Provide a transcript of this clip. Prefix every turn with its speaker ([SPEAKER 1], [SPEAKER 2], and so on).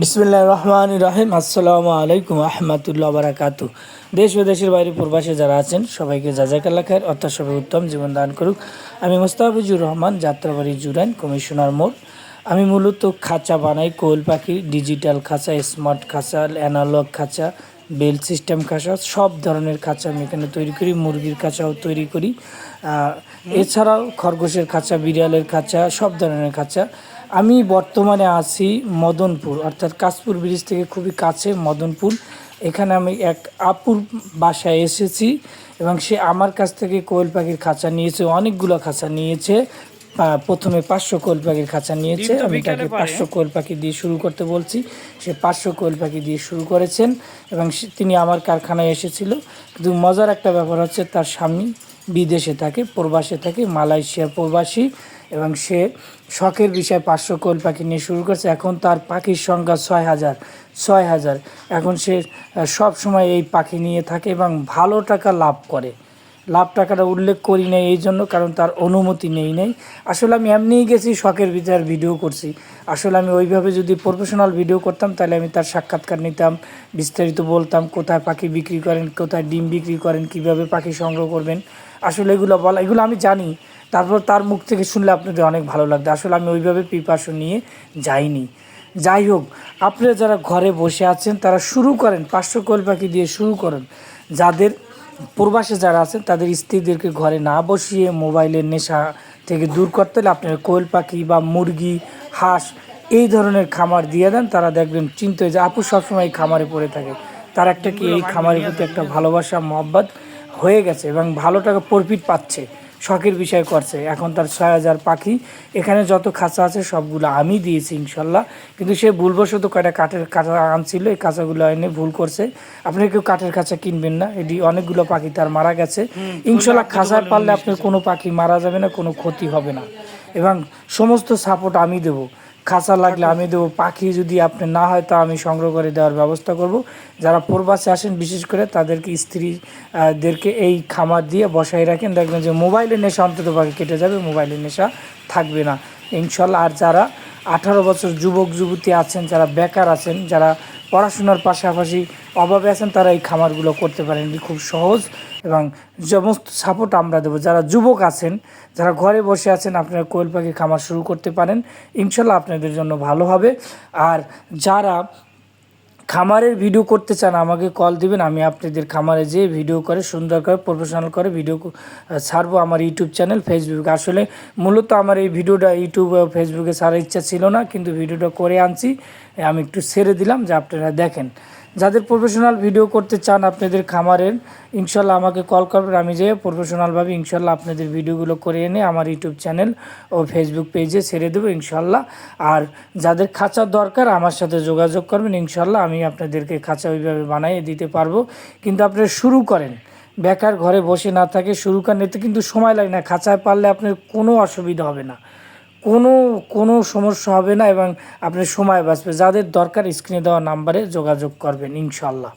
[SPEAKER 1] বিসমিল্লাহির রহমানির রহিম। আসসালামু আলাইকুম রহমতুল্লাহ বারাকাতু। দেশ ও দেশের বাইরে প্রবাসে যারা আছেন সবাইকে জাযাকাল্লাহ খায়ের অর্থাৎ সবাই উত্তম জীবন দান করুক। আমি মোস্তাফিজুর রহমান, যাত্রাবাড়ি জুরাইন, কমিশনার মোড়। আমি মূলত খাঁচা বানাই, কোয়েল পাখি, ডিজিটাল খাঁচা, স্মার্ট খাঁচা, অ্যানালগ খাঁচা, বেল সিস্টেম খাঁচা, সব ধরনের খাঁচা আমি এখানে তৈরি করি। মুরগির খাঁচাও তৈরি করি, এছাড়াও খরগোশের খাঁচা, বিড়ালের খাঁচা, সব ধরনের খাঁচা। আমি বর্তমানে আছি মদনপুর, অর্থাৎ কাশপুর ব্রিজ থেকে খুবই কাছে মদনপুর। এখানে আমি এক আপুর বাসায় এসেছি এবং সে আমার কাছ থেকে কোয়েল পাখির খাঁচা নিয়েছে, অনেকগুলো খাঁচা নিয়েছে। প্রথমে 500 কোয়েল পাখির খাঁচা নিয়েছে। আমি তাকে 500 কোয়েল পাখি দিয়ে শুরু করতে বলছি, সে 500 কোয়েল পাখি দিয়ে শুরু করেছেন এবং তিনি আমার কারখানায় এসেছিল। কিন্তু মজার একটা ব্যাপার হচ্ছে, তার স্বামী বিদেশে থাকে, প্রবাসে থাকে, মালয়েশিয়ার প্রবাসী, এবং সে শখের বিষয় 500 কোয়েল পাখি নিয়ে শুরু করছে। এখন তার পাখির সংখ্যা 6,000। এখন সে সব সময় এই পাখি নিয়ে থাকে এবং ভালো টাকা লাভ করে। টাকাটা উল্লেখ করি নাই এই জন্য, কারণ তার অনুমতি নেই। আসলে আমি এমনিই গেছি, শখের বিচার ভিডিও করছি। আসলে আমি ওইভাবে যদি প্রফেশনাল ভিডিও করতাম তাহলে আমি তার সাক্ষাৎকার নিতাম, বিস্তারিত বলতাম, কোথায় পাখি বিক্রি করেন, কোথায় ডিম বিক্রি করেন, কিভাবে পাখি সংগ্রহ করবেন। আসলে এগুলো আমি জানি। তারপর তার মুখ থেকে শুনলে আপনাদের অনেক ভালো লাগবে। আসলে আমি ওইভাবে প্রিপারেশন নিয়ে যাইনি। যাই হোক, আপনারা যারা ঘরে বসে আছেন তারা শুরু করেন, 500 কোয়েল পাখি দিয়ে শুরু করেন। যাদের প্রবাসে যারা আছেন তাদের স্ত্রীদেরকে ঘরে না বসিয়ে মোবাইলের নেশা থেকে দূর করতে হলে আপনার কোয়েল পাখি বা মুরগি, হাঁস এই ধরনের খামার দিয়ে দেন। তারা দেখবেন চিন্তা হয়ে যায়, আপু সবসময় এই খামারে পড়ে থাকে। তার একটা কি এই খামারের প্রতি একটা ভালোবাসা, মহব্বত হয়ে গেছে এবং ভালো টাকা প্রফিট পাচ্ছে, শখের বিষয় করছে। এখন তার 6,000 পাখি। এখানে যত খাঁচা আছে সবগুলো আমি দিয়েছি ইনশাল্লাহ। কিন্তু সে ভুলবশত কয়টা কাঠের খাঁচা আনছিল, এই খাঁচাগুলো এনে ভুল করছে। আপনারা কেউ কাঠের খাঁচা কিনবেন না, এটি অনেকগুলো পাখি তার মারা গেছে। ইনশাল্লাহ খাঁচায় পারলে আপনার কোনো পাখি মারা যাবে না, কোনো ক্ষতি হবে না এবং সমস্ত সাপোর্ট আমি দেবো। খাঁচা লাগলে আমি দেবো, পাখি যদি আপনি না হয় তা আমি সংগ্রহ করে দেওয়ার ব্যবস্থা করব। যারা প্রবাসে আসেন বিশেষ করে তাদেরকে স্ত্রীদেরকে এই খামার দিয়ে বসাই রাখেন, দেখবেন যে মোবাইলের নেশা অন্তত পাখি কেটে যাবে, মোবাইলের নেশা থাকবে না ইনশাল্লাহ। আর যারা 18 বছর যুবক যুবতী আছেন, যারা বেকার আছেন, যারা পড়াশোনার পাশাপাশি অভাবে আছেন, তারা এই খামারগুলো করতে পারেন। খুব সহজ এবং সমস্ত সাপোর্ট আমরা দেবো। যারা যুবক আছেন, যারা ঘরে বসে আছেন, আপনারা কোয়েল পাখি খামার শুরু করতে পারেন, ইনশাল্লাহ আপনাদের জন্য ভালো হবে। আর যারা খামারের ভিডিও করতে চান আমাকে কল দিবেন, আমি আপনাদের খামারে যেয়ে ভিডিও করে সুন্দর করে প্রফেশনাল করে ভিডিও ছাড়বো আমার ইউটিউব চ্যানেল, ফেসবুক। আসলে মূলত আমার এই ভিডিওটা ইউটিউব ফেসবুকে ছাড়ার ইচ্ছা ছিল না, কিন্তু ভিডিওটা করে আনছি, আমি একটু ছেড়ে দিলাম যে আপনারা দেখেন। যাদের প্রফেশনাল ভিডিও করতে চান আপনাদের খামারের, ইনশাল্লাহ আমাকে কল করবেন, আমি যেয়ে প্রফেশনালভাবে ইনশাল্লাহ আপনাদের ভিডিওগুলো করে এনে আমার ইউটিউব চ্যানেল ও ফেসবুক পেজে ছেড়ে দেবো ইনশাল্লাহ। আর যাদের খাঁচার দরকার আমার সাথে যোগাযোগ করবেন, ইনশাল্লাহ আমি আপনাদেরকে খাঁচা ওইভাবে বানিয়ে দিতে পারবো। কিন্তু আপনারা শুরু করেন, বেকার ঘরে বসে না থাকে শুরু করেন, এতে কিন্তু সময় লাগে না। খাঁচায় পারলে আপনার কোনো অসুবিধা হবে না, কোনো সমস্যা হবে না এবং আপনার সময় বাঁচবে। যাদের দরকার স্ক্রিনে দেওয়া নাম্বারে যোগাযোগ করবেন ইনশাল্লাহ।